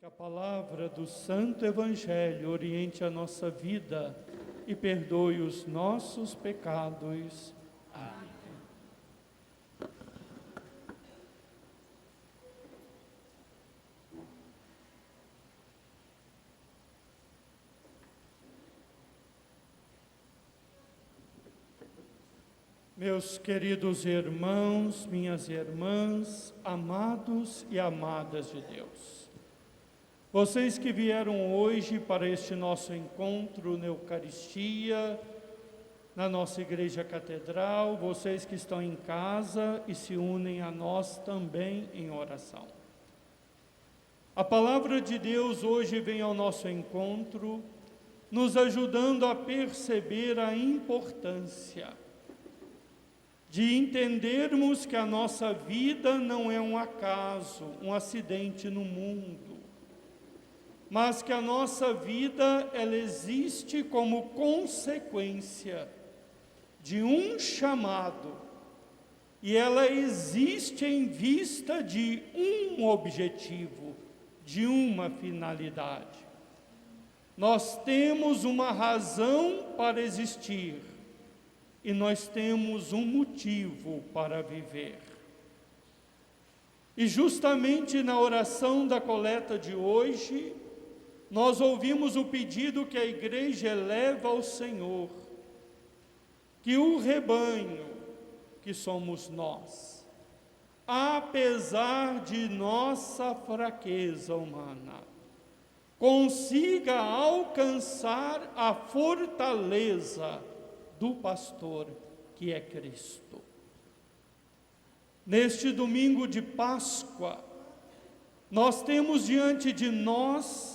Que a palavra do Santo Evangelho oriente a nossa vida e perdoe os nossos pecados. Amém. Meus queridos irmãos, minhas irmãs, amados e amadas de Deus, vocês que vieram hoje para este nosso encontro na Eucaristia, na nossa Igreja Catedral, vocês que estão em casa e se unem a nós também em oração. A palavra de Deus hoje vem ao nosso encontro, nos ajudando a perceber a importância de entendermos que a nossa vida não é um acaso, um acidente no mundo, mas que a nossa vida, ela existe como consequência de um chamado, e ela existe em vista de um objetivo, de uma finalidade. Nós temos uma razão para existir, e nós temos um motivo para viver. E justamente na oração da coleta de hoje, nós ouvimos o pedido que a igreja eleva ao Senhor, que o rebanho, que somos nós, apesar de nossa fraqueza humana, consiga alcançar a fortaleza do pastor, que é Cristo. Neste domingo de Páscoa, nós temos diante de nós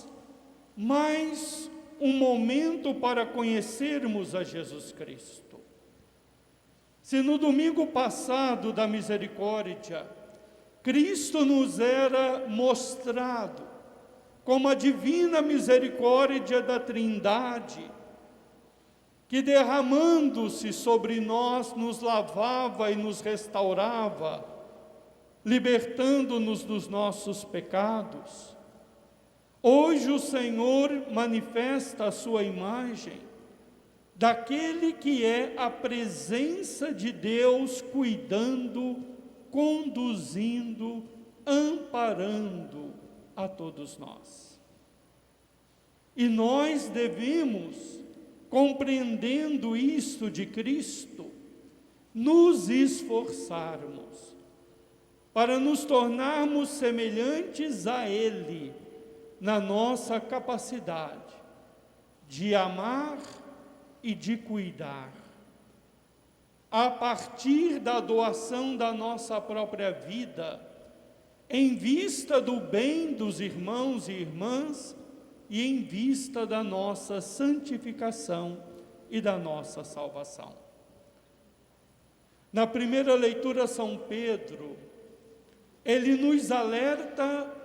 mais um momento para conhecermos a Jesus Cristo. Se no domingo passado da misericórdia, Cristo nos era mostrado como a divina misericórdia da Trindade, que derramando-se sobre nós, nos lavava e nos restaurava, libertando-nos dos nossos pecados. Hoje o Senhor manifesta a sua imagem daquele que é a presença de Deus cuidando, conduzindo, amparando a todos nós. E nós devemos, compreendendo isto de Cristo, nos esforçarmos para nos tornarmos semelhantes a Ele na nossa capacidade de amar e de cuidar, a partir da doação da nossa própria vida, em vista do bem dos irmãos e irmãs, e em vista da nossa santificação e da nossa salvação. Na primeira leitura, São Pedro, ele nos alerta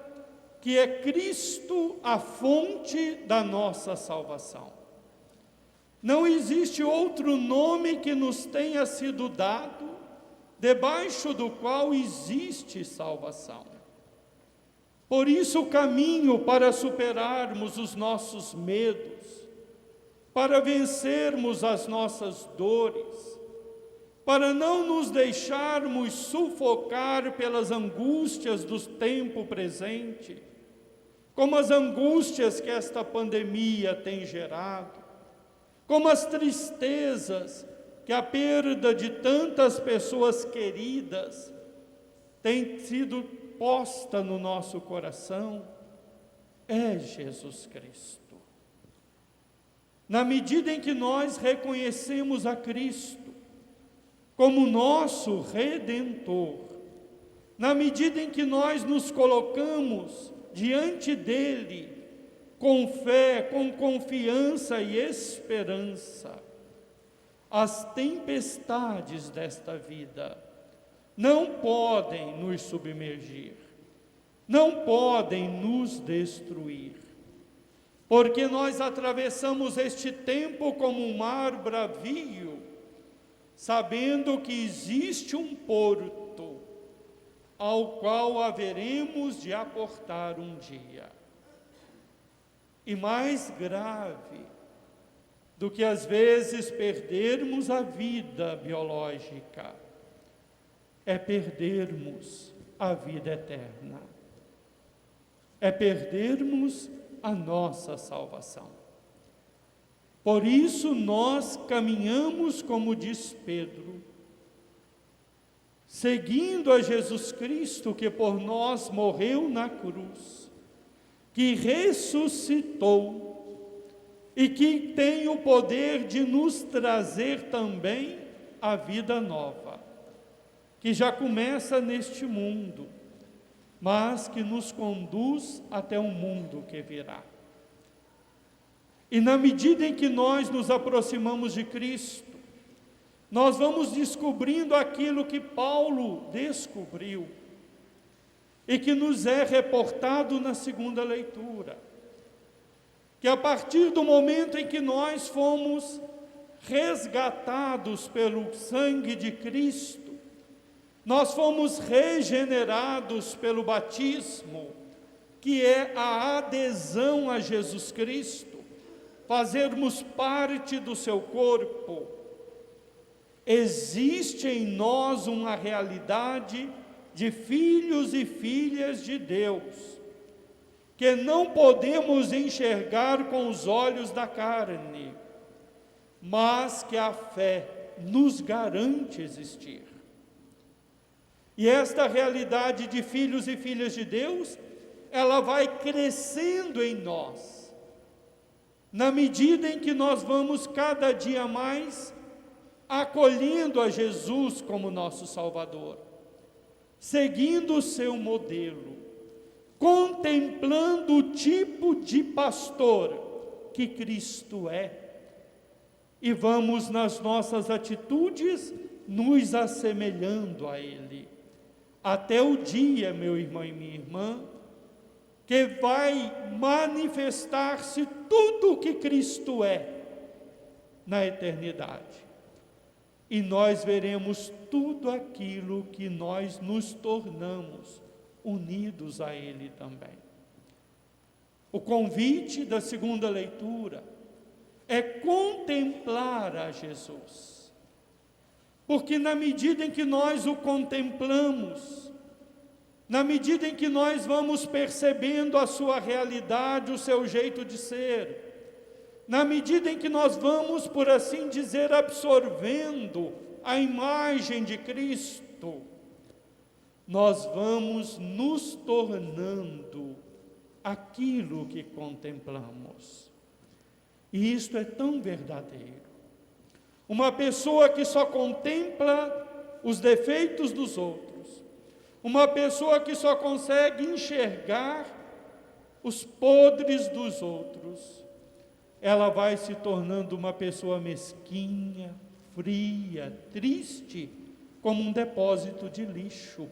que é Cristo a fonte da nossa salvação. Não existe outro nome que nos tenha sido dado, debaixo do qual existe salvação. Por isso, o caminho para superarmos os nossos medos, para vencermos as nossas dores, para não nos deixarmos sufocar pelas angústias do tempo presente, como as angústias que esta pandemia tem gerado, como as tristezas que a perda de tantas pessoas queridas tem sido posta no nosso coração, é Jesus Cristo. Na medida em que nós reconhecemos a Cristo como nosso Redentor, na medida em que nós nos colocamos diante dele com fé, com confiança e esperança, as tempestades desta vida não podem nos submergir, não podem nos destruir, porque nós atravessamos este tempo como um mar bravio, sabendo que existe um porto ao qual haveremos de aportar um dia. E mais grave do que às vezes perdermos a vida biológica, é perdermos a vida eterna, é perdermos a nossa salvação. Por isso nós caminhamos, como diz Pedro, seguindo a Jesus Cristo, que por nós morreu na cruz, que ressuscitou e que tem o poder de nos trazer também a vida nova, que já começa neste mundo, mas que nos conduz até o mundo que virá. E na medida em que nós nos aproximamos de Cristo, nós vamos descobrindo aquilo que Paulo descobriu e que nos é reportado na segunda leitura, que a partir do momento em que nós fomos resgatados pelo sangue de Cristo, nós fomos regenerados pelo batismo, que é a adesão a Jesus Cristo, fazermos parte do seu corpo. Existe em nós uma realidade de filhos e filhas de Deus, que não podemos enxergar com os olhos da carne, mas que a fé nos garante existir. E esta realidade de filhos e filhas de Deus, ela vai crescendo em nós, na medida em que nós vamos cada dia mais acolhendo a Jesus como nosso Salvador, seguindo o seu modelo, contemplando o tipo de pastor que Cristo é, e vamos nas nossas atitudes nos assemelhando a Ele, até o dia, meu irmão e minha irmã, que vai manifestar-se tudo o que Cristo é na eternidade. E nós veremos tudo aquilo que nós nos tornamos unidos a Ele também. O convite da segunda leitura é contemplar a Jesus. Porque na medida em que nós o contemplamos, na medida em que nós vamos percebendo a sua realidade, o seu jeito de ser, na medida em que nós vamos, por assim dizer, absorvendo a imagem de Cristo, nós vamos nos tornando aquilo que contemplamos. E isto é tão verdadeiro. Uma pessoa que só contempla os defeitos dos outros, uma pessoa que só consegue enxergar os podres dos outros, ela vai se tornando uma pessoa mesquinha, fria, triste, como um depósito de lixo.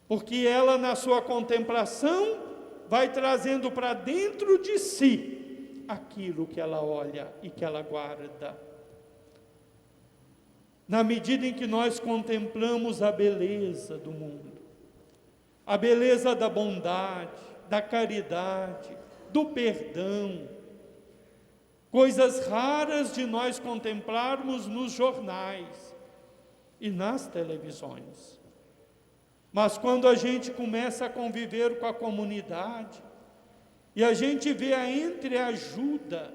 Porque ela, na sua contemplação, vai trazendo para dentro de si aquilo que ela olha e que ela guarda. Na medida em que nós contemplamos a beleza do mundo, a beleza da bondade, da caridade, do perdão, coisas raras de nós contemplarmos nos jornais e nas televisões. Mas quando a gente começa a conviver com a comunidade, e a gente vê a entreajuda,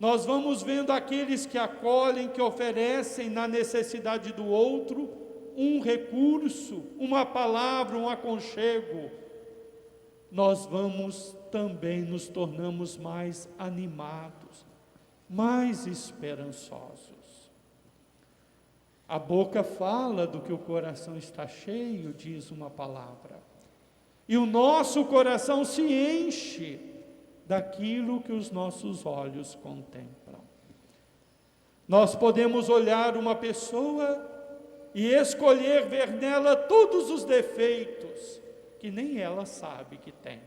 nós vamos vendo aqueles que acolhem, que oferecem na necessidade do outro um recurso, uma palavra, um aconchego. Nós vamos também nos tornamos mais animados, mais esperançosos. A boca fala do que o coração está cheio, diz uma palavra. E o nosso coração se enche daquilo que os nossos olhos contemplam. Nós podemos olhar uma pessoa e escolher ver nela todos os defeitos que nem ela sabe que tem.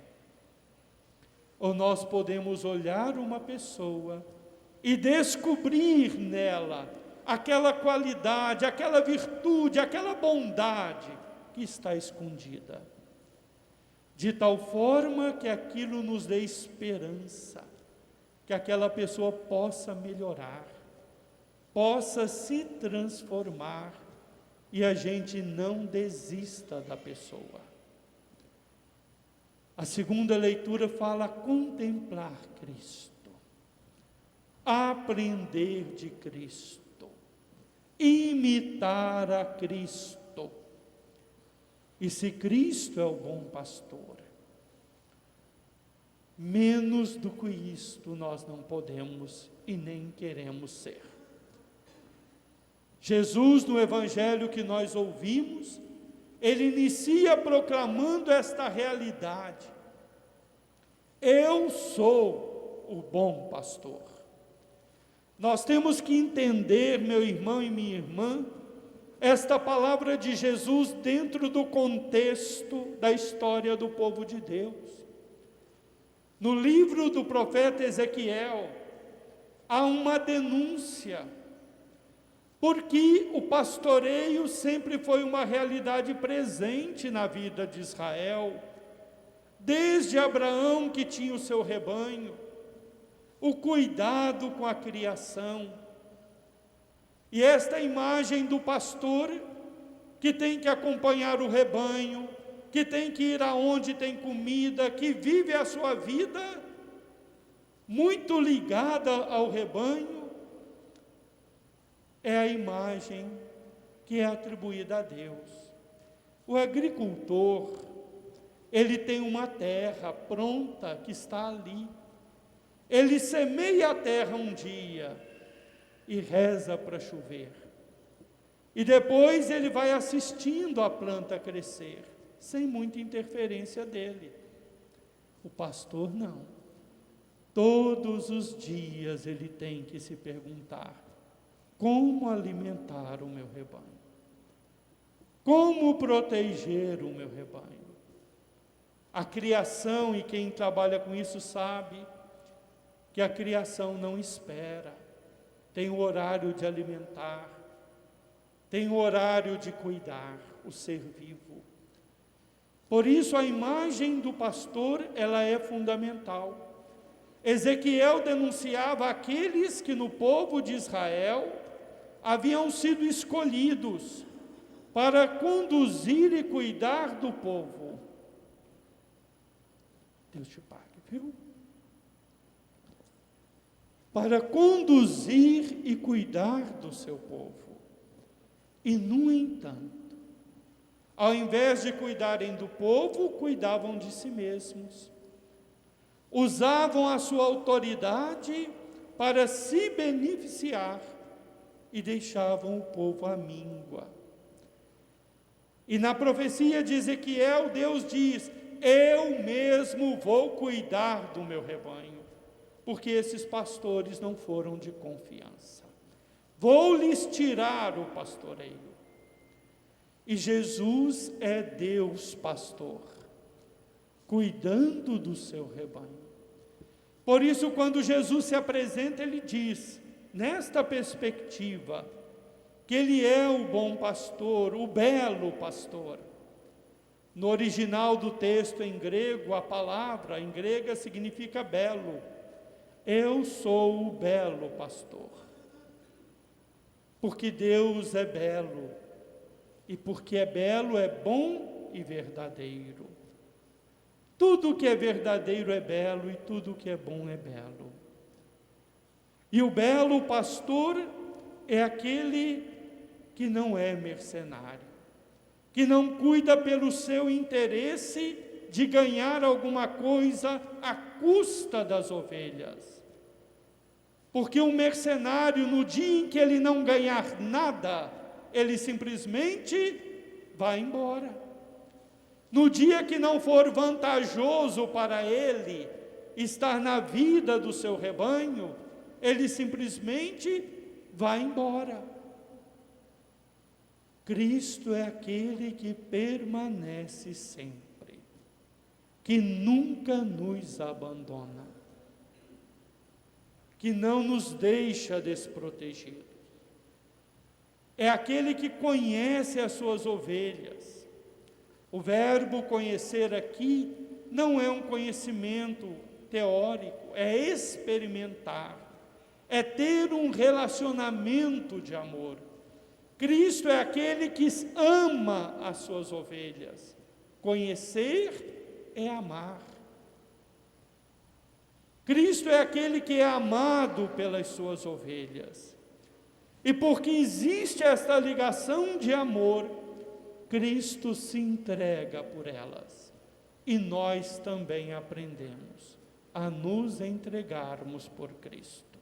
Ou nós podemos olhar uma pessoa e descobrir nela aquela qualidade, aquela virtude, aquela bondade que está escondida. de tal forma que aquilo nos dê esperança, que aquela pessoa possa melhorar, possa se transformar e a gente não desista da pessoa. A segunda leitura fala contemplar Cristo, aprender de Cristo, imitar a Cristo. E se Cristo é o bom pastor, menos do que isto nós não podemos e nem queremos ser. Jesus, no Evangelho que nós ouvimos, ele inicia proclamando esta realidade: eu sou o bom pastor. Nós temos que entender, meu irmão e minha irmã, esta palavra de Jesus dentro do contexto da história do povo de Deus. No livro do profeta Ezequiel, há uma denúncia, porque o pastoreio sempre foi uma realidade presente na vida de Israel, desde Abraão, que tinha o seu rebanho, o cuidado com a criação. E esta imagem do pastor que tem que acompanhar o rebanho, que tem que ir aonde tem comida, que vive a sua vida muito ligada ao rebanho, é a imagem que é atribuída a Deus. O agricultor, ele tem uma terra pronta que está ali. Ele semeia a terra um dia e reza para chover. E depois ele vai assistindo a planta crescer, sem muita interferência dele. O pastor não. Todos os dias ele tem que se perguntar: como alimentar o meu rebanho? Como proteger o meu rebanho? A criação, e quem trabalha com isso sabe, que a criação não espera. Tem o horário de alimentar, tem o horário de cuidar, o ser vivo. Por isso a imagem do pastor, ela é fundamental. Ezequiel denunciava aqueles que no povo de Israel haviam sido escolhidos para conduzir e cuidar do povo. Deus te pague, viu? Para conduzir e cuidar do seu povo. E, no entanto, ao invés de cuidarem do povo, cuidavam de si mesmos. Usavam a sua autoridade para se beneficiar e deixavam o povo à míngua. E na profecia de Ezequiel, Deus diz: eu mesmo vou cuidar do meu rebanho, porque esses pastores não foram de confiança. Vou lhes tirar o pastoreio. E Jesus é Deus pastor, cuidando do seu rebanho. Por isso, quando Jesus se apresenta, ele diz, nesta perspectiva, que ele é o bom pastor, o belo pastor. No original do texto em grego, a palavra em grega significa belo. Eu sou o belo pastor. Porque Deus é belo, e porque é belo, é bom e verdadeiro. Tudo que é verdadeiro é belo, e tudo que é bom é belo. E o belo pastor é aquele que não é mercenário, que não cuida pelo seu interesse de ganhar alguma coisa à custa das ovelhas. Porque um mercenário, no dia em que ele não ganhar nada, ele simplesmente vai embora. No dia que não for vantajoso para ele estar na vida do seu rebanho, ele simplesmente vai embora. Cristo é aquele que permanece sempre, que nunca nos abandona, que não nos deixa desprotegidos. É aquele que conhece as suas ovelhas, O verbo conhecer aqui não é um conhecimento teórico, é experimentar, é ter um relacionamento de amor. Cristo é aquele que ama as suas ovelhas. Conhecer é amar. Cristo é aquele que é amado pelas suas ovelhas. E porque existe esta ligação de amor, Cristo se entrega por elas. E nós também aprendemos a nos entregarmos por Cristo,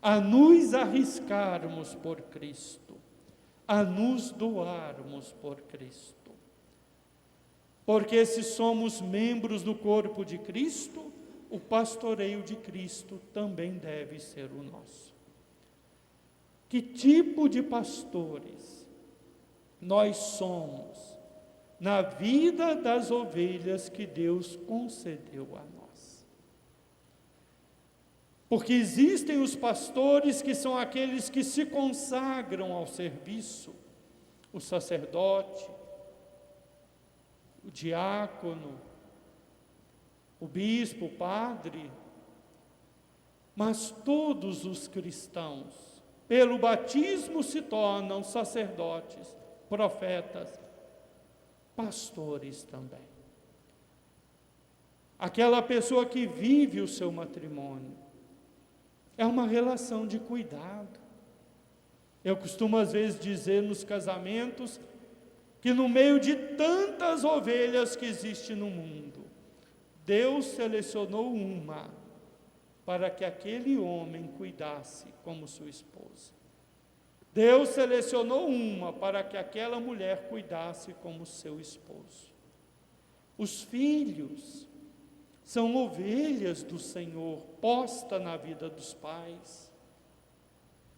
a nos arriscarmos por Cristo, a nos doarmos por Cristo. Porque se somos membros do corpo de Cristo, o pastoreio de Cristo também deve ser o nosso. Que tipo de pastores nós somos na vida das ovelhas que Deus concedeu a nós? Porque existem os pastores que são aqueles que se consagram ao serviço, o sacerdote, o diácono, o bispo, o padre, mas todos os cristãos, pelo batismo, se tornam sacerdotes, profetas, pastores também. Aquela pessoa que vive o seu matrimônio é uma relação de cuidado. Eu costumo às vezes dizer nos casamentos que no meio de tantas ovelhas que existe no mundo, Deus selecionou uma para que aquele homem cuidasse como sua esposa. Deus selecionou uma para que aquela mulher cuidasse como seu esposo. Os filhos são ovelhas do Senhor, posta na vida dos pais.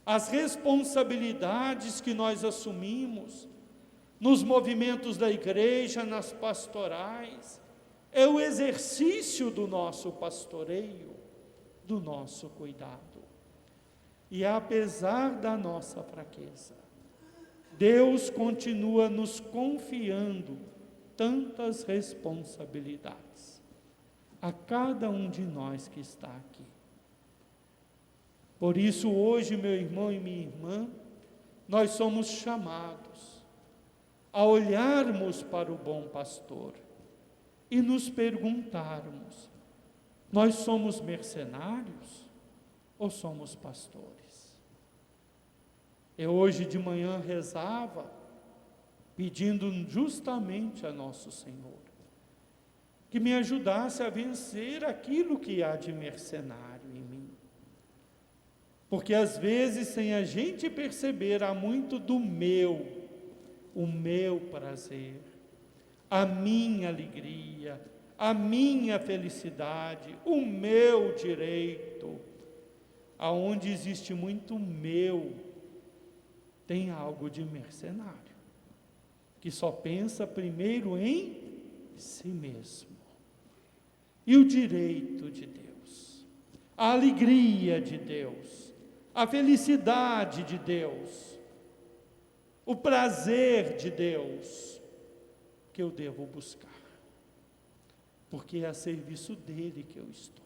As responsabilidades que nós assumimos nos movimentos da igreja, nas pastorais, é o exercício do nosso pastoreio, do nosso cuidado. E apesar da nossa fraqueza, Deus continua nos confiando tantas responsabilidades a cada um de nós que está aqui. Por isso hoje, meu irmão e minha irmã, nós somos chamados a olharmos para o bom pastor e nos perguntarmos: nós somos mercenários ou somos pastores? Eu hoje de manhã rezava, pedindo justamente a nosso Senhor que me ajudasse a vencer aquilo que há de mercenário em mim. Porque às vezes, sem a gente perceber, há muito do o meu prazer, a minha alegria, a minha felicidade, o meu direito. Aonde existe muito meu, tem algo de mercenário, que só pensa primeiro em si mesmo. E o direito de Deus, a alegria de Deus, a felicidade de Deus, o prazer de Deus, que eu devo buscar, porque é a serviço dele que eu estou.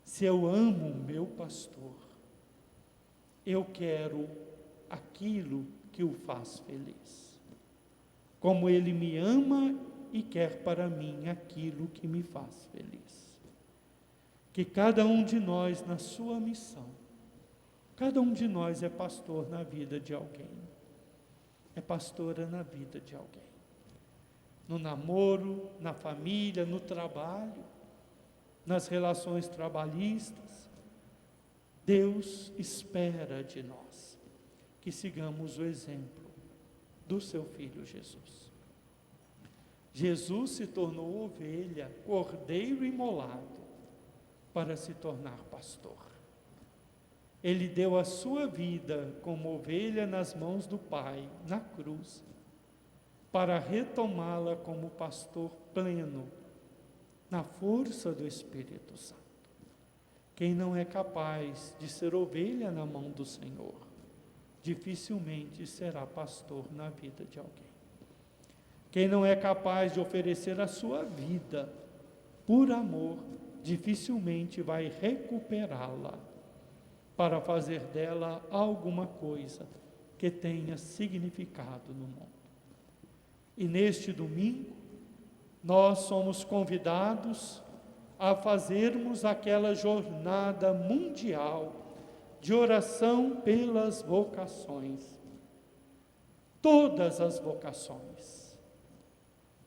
Se eu amo o meu pastor, eu quero aquilo que o faz feliz, como ele me ama e quer para mim aquilo que me faz feliz. Que cada um de nós, na sua missão, cada um de nós é pastor na vida de alguém, é pastora na vida de alguém, no namoro, na família, no trabalho, nas relações trabalhistas. Deus espera de nós que sigamos o exemplo do seu Filho Jesus. Jesus se tornou ovelha, cordeiro imolado, para se tornar pastor. Ele deu a sua vida como ovelha nas mãos do Pai, na cruz, para retomá-la como pastor pleno, na força do Espírito Santo. Quem não é capaz de ser ovelha na mão do Senhor, dificilmente será pastor na vida de alguém. Quem não é capaz de oferecer a sua vida por amor, dificilmente vai recuperá-la para fazer dela alguma coisa que tenha significado no mundo. E neste domingo, nós somos convidados a fazermos aquela jornada mundial de oração pelas vocações. Todas as vocações.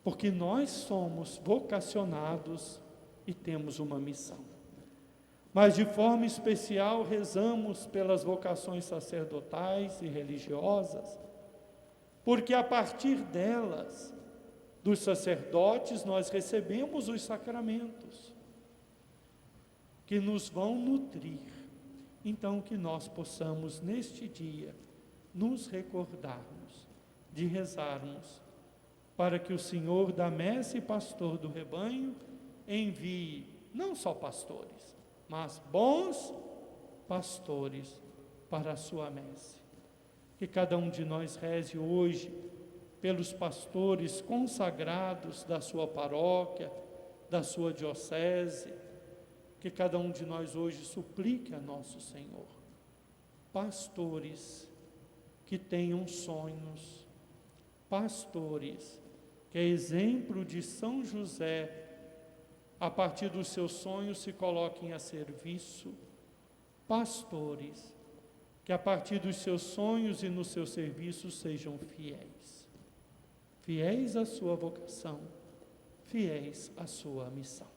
Porque nós somos vocacionados e temos uma missão. Mas de forma especial rezamos pelas vocações sacerdotais e religiosas, porque a partir delas, dos sacerdotes, nós recebemos os sacramentos, que nos vão nutrir. Então, que nós possamos, neste dia, nos recordarmos de rezarmos, para que o Senhor da messe e pastor do rebanho envie não só pastores, mas bons pastores para a sua messe. Que cada um de nós reze hoje pelos pastores consagrados da sua paróquia, da sua diocese, que cada um de nós hoje suplique a nosso Senhor. Pastores que tenham sonhos, pastores que é exemplo de São José, a partir dos seus sonhos se coloquem a serviço, pastores que a partir dos seus sonhos e no seu serviço sejam fiéis, fiéis à sua vocação, fiéis à sua missão.